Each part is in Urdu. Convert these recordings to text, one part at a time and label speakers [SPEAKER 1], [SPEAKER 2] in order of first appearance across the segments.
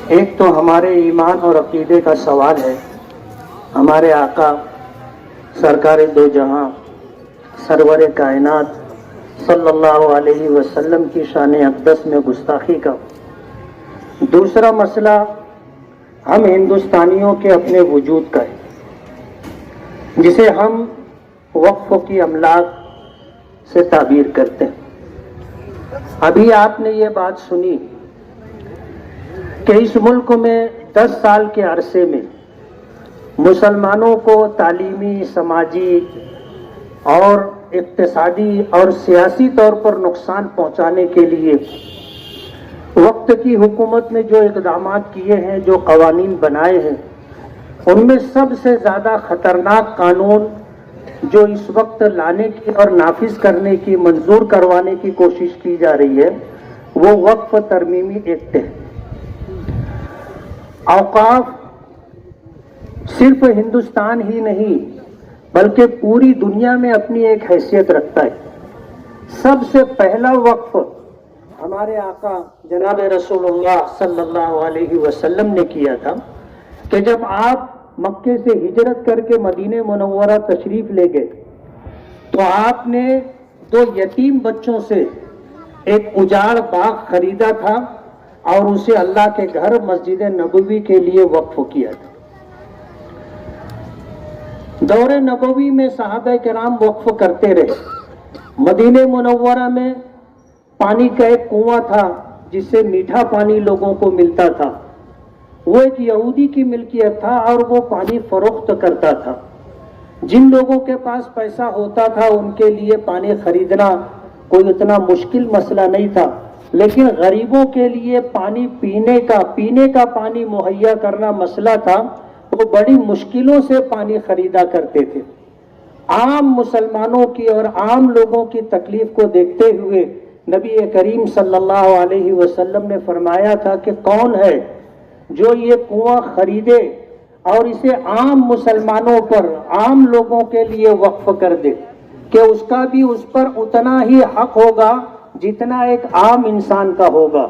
[SPEAKER 1] ایک تو ہمارے ایمان اور عقیدے کا سوال ہے. ہمارے آقا سرکار دو جہاں سرور کائنات صلی اللہ علیہ وسلم کی شان اقدس میں گستاخی کا. دوسرا مسئلہ ہم ہندوستانیوں کے اپنے وجود کا ہے جسے ہم وقف کی املاک سے تعبیر کرتے ہیں. ابھی آپ نے یہ بات سنی کہ اس ملک میں 10 سال کے عرصے میں مسلمانوں کو تعلیمی، سماجی اور اقتصادی اور سیاسی طور پر نقصان پہنچانے کے لیے وقت کی حکومت نے جو اقدامات کیے ہیں، جو قوانین بنائے ہیں، ان میں سب سے زیادہ خطرناک قانون جو اس وقت لانے کی اور نافذ کرنے کی، منظور کروانے کی کوشش کی جا رہی ہے، وہ وقف ترمیمی ایکٹ ہے. اوقاف صرف ہندوستان ہی نہیں بلکہ پوری دنیا میں اپنی ایک حیثیت رکھتا ہے. سب سے پہلا وقف ہمارے آقا جناب رسول اللہ صلی اللہ علیہ وسلم نے کیا تھا کہ جب آپ مکے سے ہجرت کر کے مدینہ منورہ تشریف لے گئے تو آپ نے 2 یتیم بچوں سے ایک اجاڑ باغ خریدا تھا اور اسے اللہ کے گھر مسجد نبوی کے لیے وقف کیا تھا. دور نبوی میں صحابہ کرام وقف کرتے رہے. مدینہ منورہ میں پانی کا ایک کنواں تھا جس سے میٹھا پانی لوگوں کو ملتا تھا. وہ ایک یہودی کی ملکیت تھا اور وہ پانی فروخت کرتا تھا. جن لوگوں کے پاس پیسہ ہوتا تھا ان کے لیے پانی خریدنا کوئی اتنا مشکل مسئلہ نہیں تھا، لیکن غریبوں کے لیے پانی پینے کا پانی مہیا کرنا مسئلہ تھا. وہ بڑی مشکلوں سے پانی خریدا کرتے تھے. عام مسلمانوں کی اور عام لوگوں کی تکلیف کو دیکھتے ہوئے نبی کریم صلی اللہ علیہ وسلم نے فرمایا تھا کہ کون ہے جو یہ کنواں خریدے اور اسے عام مسلمانوں پر، عام لوگوں کے لیے وقف کر دے کہ اس کا بھی اس پر اتنا ہی حق ہوگا جتنا ایک عام انسان کا ہوگا.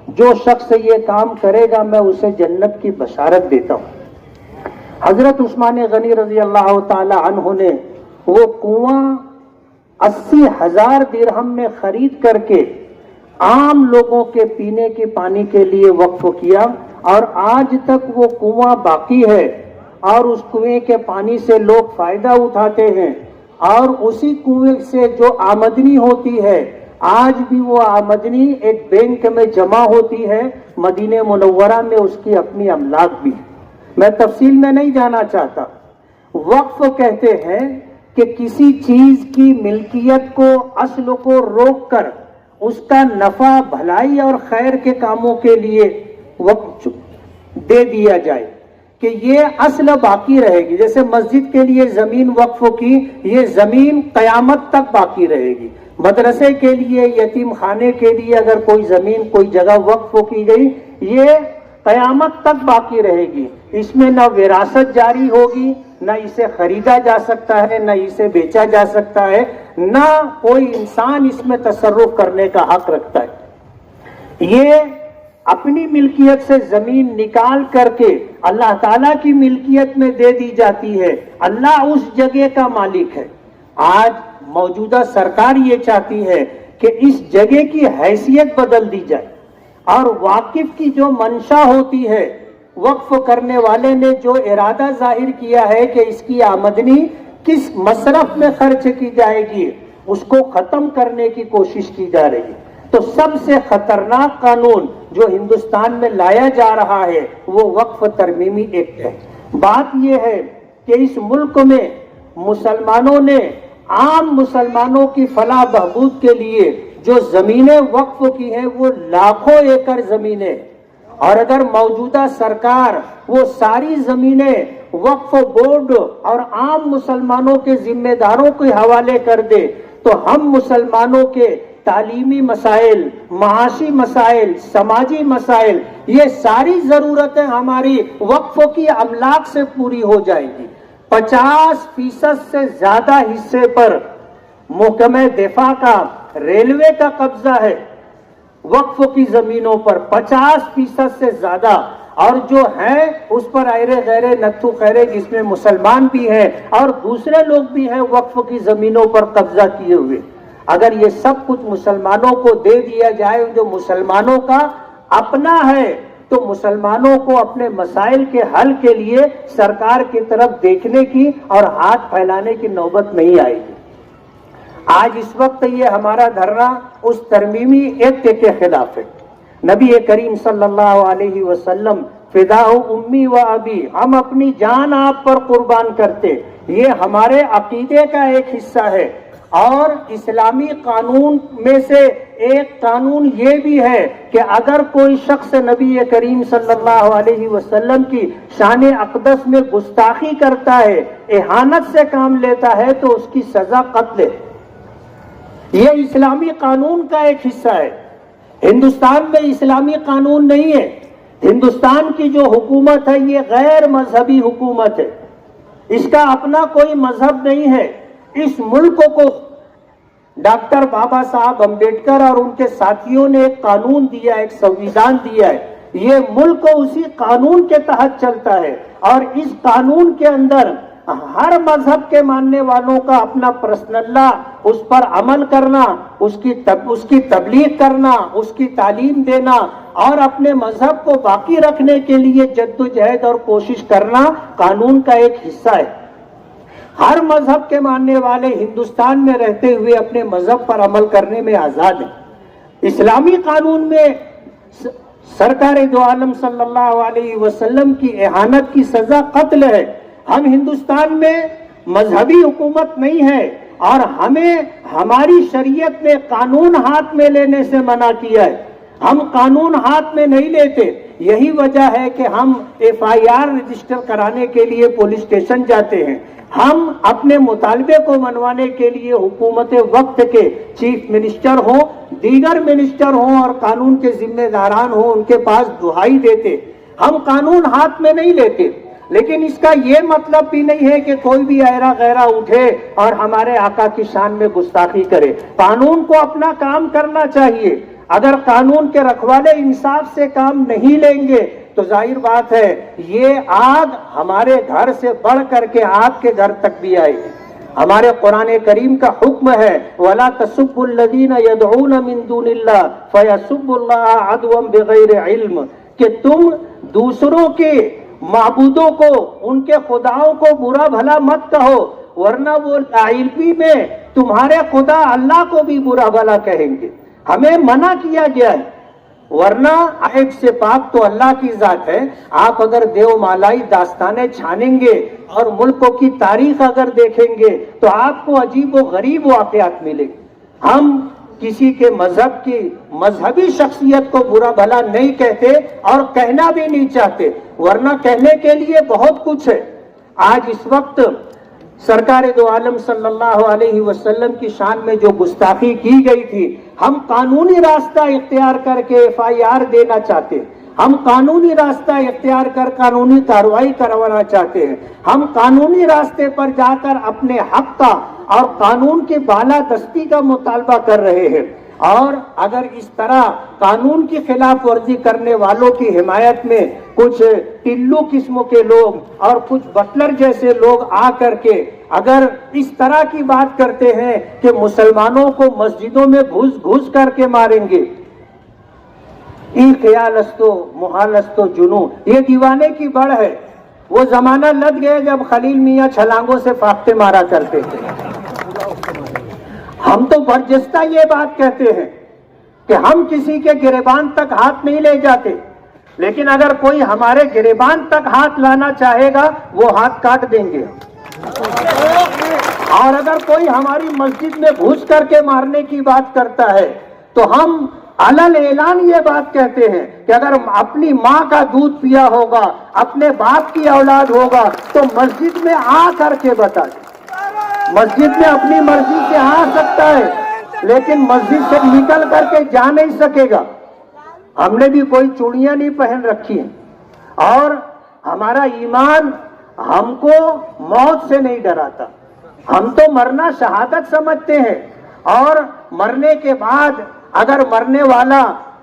[SPEAKER 1] جو شخص یہ کام کرے گا میں اسے جنت کی بشارت دیتا ہوں. حضرت عثمان غنی رضی اللہ تعالی عنہ نے وہ کنواں 80,000 درہم میں خرید کر کے عام لوگوں کے پینے کے پانی کے لیے وقف کیا اور آج تک وہ کنواں باقی ہے اور اس کنویں کے پانی سے لوگ فائدہ اٹھاتے ہیں اور اسی کنویں سے جو آمدنی ہوتی ہے آج بھی وہ آمدنی ایک بینک میں جمع ہوتی ہے. مدینہ منورہ میں اس کی اپنی املاک بھی. میں تفصیل میں نہیں جانا چاہتا. وقف کہتے ہیں کہ کسی چیز کی ملکیت کو، اصل کو روک کر اس کا نفع، بھلائی اور خیر کے کاموں کے لیے وقف دے دیا جائے کہ یہ اصل باقی رہے گی. جیسے مسجد کے لیے زمین وقف کی، یہ زمین قیامت تک باقی رہے گی. مدرسے کے لیے، یتیم خانے کے لیے اگر کوئی زمین، کوئی جگہ وقف کی گئی، یہ قیامت تک باقی رہے گی. اس میں نہ وراثت جاری ہوگی، نہ اسے خریدا جا سکتا ہے، نہ اسے بیچا جا سکتا ہے، نہ کوئی انسان اس میں تصرف کرنے کا حق رکھتا ہے. یہ اپنی ملکیت سے زمین نکال کر کے اللہ تعالیٰ کی ملکیت میں دے دی جاتی ہے. اللہ اس جگہ کا مالک ہے. آج موجودہ سرکار یہ چاہتی ہے کہ اس جگہ کی حیثیت بدل دی جائے اور واقف کی جو منشا ہوتی ہے، وقف کرنے والے نے جو ارادہ ظاہر کیا ہے کہ اس کی آمدنی کس مصرف میں خرچ کی جائے گی، اس کو ختم کرنے کی کوشش کی جا رہی ہے. تو سب سے خطرناک قانون جو ہندوستان میں لایا جا رہا ہے وہ وقف ترمیمی ایکٹ ہے. بات یہ ہے کہ اس ملک میں مسلمانوں نے، عام مسلمانوں کی فلاح بہبود کے لیے جو زمینیں وقف کی ہیں وہ لاکھوں ایکڑ زمینیں، اور اگر موجودہ سرکار وہ ساری زمینیں وقف بورڈ اور عام مسلمانوں کے ذمہ داروں کے حوالے کر دے تو ہم مسلمانوں کے تعلیمی مسائل، معاشی مسائل، سماجی مسائل، یہ ساری ضرورتیں ہماری وقف کی املاک سے پوری ہو جائیں گی. 50% سے زیادہ حصے پر محکمہ دفاع کا، ریلوے کا قبضہ ہے. وقف کی زمینوں پر 50% سے زیادہ. اور جو ہیں اس پر ایرے غیرے نتھو خیرے جس میں مسلمان بھی ہیں اور دوسرے لوگ بھی ہیں وقف کی زمینوں پر قبضہ کیے ہوئے. اگر یہ سب کچھ مسلمانوں کو دے دیا جائے جو مسلمانوں کا اپنا ہے تو مسلمانوں کو اپنے مسائل کے حل کے لیے سرکار کی طرف دیکھنے کی اور ہاتھ پھیلانے کی نوبت نہیں آئے گی. آج اس وقت یہ ہمارا دھرنا اس ترمیمی ایکٹ کے خلاف ہے. نبی کریم صلی اللہ علیہ وسلم فداء امی و ابی، ہم اپنی جان آپ پر قربان کرتے، یہ ہمارے عقیدے کا ایک حصہ ہے. اور اسلامی قانون میں سے ایک قانون یہ بھی ہے کہ اگر کوئی شخص نبی کریم صلی اللہ علیہ وسلم کی شان اقدس میں گستاخی کرتا ہے، اہانت سے کام لیتا ہے تو اس کی سزا قتل ہے. یہ اسلامی قانون کا ایک حصہ ہے. ہندوستان میں اسلامی قانون نہیں ہے. ہندوستان کی جو حکومت ہے یہ غیر مذہبی حکومت ہے، اس کا اپنا کوئی مذہب نہیں ہے. اس ملک کو ڈاکٹر بابا صاحب امبیڈکر اور ان کے ساتھیوں نے ایک قانون دیا، ایک سنویدھان دیا ہے. یہ ملک اسی قانون کے تحت چلتا ہے اور اس قانون کے اندر ہر مذہب کے ماننے والوں کا اپنا پرسنل لا، اس پر عمل کرنا، اس کی تبلیغ کرنا، اس کی تعلیم دینا اور اپنے مذہب کو باقی رکھنے کے لیے جدوجہد اور کوشش کرنا قانون کا ایک حصہ ہے. ہر مذہب کے ماننے والے ہندوستان میں رہتے ہوئے اپنے مذہب پر عمل کرنے میں آزاد ہیں. اسلامی قانون میں سرکار دو عالم صلی اللہ علیہ وسلم کی اہانت کی سزا قتل ہے. ہم ہندوستان میں مذہبی حکومت نہیں ہے اور ہمیں ہماری شریعت نے قانون ہاتھ میں لینے سے منع کیا ہے. ہم قانون ہاتھ میں نہیں لیتے. یہی وجہ ہے کہ ہم ایف آئی آر رجسٹر کرانے کے لیے پولیس اسٹیشن جاتے ہیں. ہم اپنے مطالبے کو منوانے کے لیے حکومت وقت کے چیف منسٹر ہوں، دیگر منسٹر ہوں اور قانون کے ذمہ داران ہوں ان کے پاس دہائی دیتے. ہم قانون ہاتھ میں نہیں لیتے. لیکن اس کا یہ مطلب بھی نہیں ہے کہ کوئی بھی ایرا غیرہ اٹھے اور ہمارے آقا کی شان میں گستاخی کرے. قانون کو اپنا کام کرنا چاہیے. اگر قانون کے رکھوالے انصاف سے کام نہیں لیں گے تو ظاہر بات ہے یہ آگ ہمارے گھر سے بڑھ کر کے آپ کے گھر تک بھی آئے گی. ہمارے قرآن کریم کا حکم ہے وَلَا تَسُبُّوا الَّذِينَ يَدْعُونَ مِن دُونِ اللَّهِ فَيَسُبُّوا اللَّهَ عَدْوًا بِغَيْرِ عِلْمٍ، کہ تم دوسروں کے معبودوں کو، ان کے خداؤں کو برا بھلا مت کہو ورنہ وہ لاعلمی میں تمہارے خدا اللہ کو بھی برا بھلا کہیں گے. ہمیں منع کیا گیا ہے. ورنہ عیب سے پاک تو اللہ کی ذات ہے. آپ اگر دیو مالائی داستانیں چھانیں گے اور ملکوں کی تاریخ اگر دیکھیں گے تو آپ کو عجیب و غریب واقعات ملیں گے. ہم کسی کے مذہب کی مذہبی شخصیت کو برا بھلا نہیں کہتے اور کہنا بھی نہیں چاہتے، ورنہ کہنے کے لیے بہت کچھ ہے. آج اس وقت سرکار دو عالم صلی اللہ علیہ وسلم کی شان میں جو گستاخی کی گئی تھی، ہم قانونی راستہ اختیار کر کے ایف آئی آر دینا چاہتے ہیں. ہم قانونی راستہ اختیار کر قانونی کارروائی کروانا چاہتے ہیں. ہم قانونی راستے پر جا کر اپنے حق کا اور قانون کی بالادستی کا مطالبہ کر رہے ہیں. اور اگر اس طرح قانون کی خلاف ورزی کرنے والوں کی حمایت میں کچھ ٹلو قسم کے لوگ اور کچھ بٹلر جیسے لوگ آ کر کے اگر اس طرح کی بات کرتے ہیں کہ مسلمانوں کو مسجدوں میں گھس گھس کر کے ماریں گے، ای خیال استو محال استو جنون، یہ دیوانے کی بڑھ ہے. وہ زمانہ لگ گئے جب خلیل میاں چھلانگوں سے فاقتے مارا کرتے تھے. ہم تو برجستہ یہ بات کہتے ہیں کہ ہم کسی کے گریبان تک ہاتھ نہیں لے جاتے، لیکن اگر کوئی ہمارے گریبان تک ہاتھ لانا چاہے گا وہ ہاتھ کاٹ دیں گے. اور اگر کوئی ہماری مسجد میں گھس کر کے مارنے کی بات کرتا ہے تو ہم علل اعلان یہ بات کہتے ہیں کہ اگر اپنی ماں کا دودھ پیا ہوگا، اپنے باپ کی اولاد ہوگا تو مسجد میں آ کر کے بتا دے. مسجد میں اپنی مرضی سے آ سکتا ہے لیکن مسجد سے نکل کر کے جا نہیں سکے گا. ہم نے بھی کوئی چوڑیاں نہیں پہن رکھی ہیں اور ہمارا ایمان ہم کو موت سے نہیں ڈراتا. ہم تو مرنا شہادت سمجھتے ہیں اور مرنے کے بعد اگر مرنے والا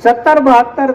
[SPEAKER 1] 70-72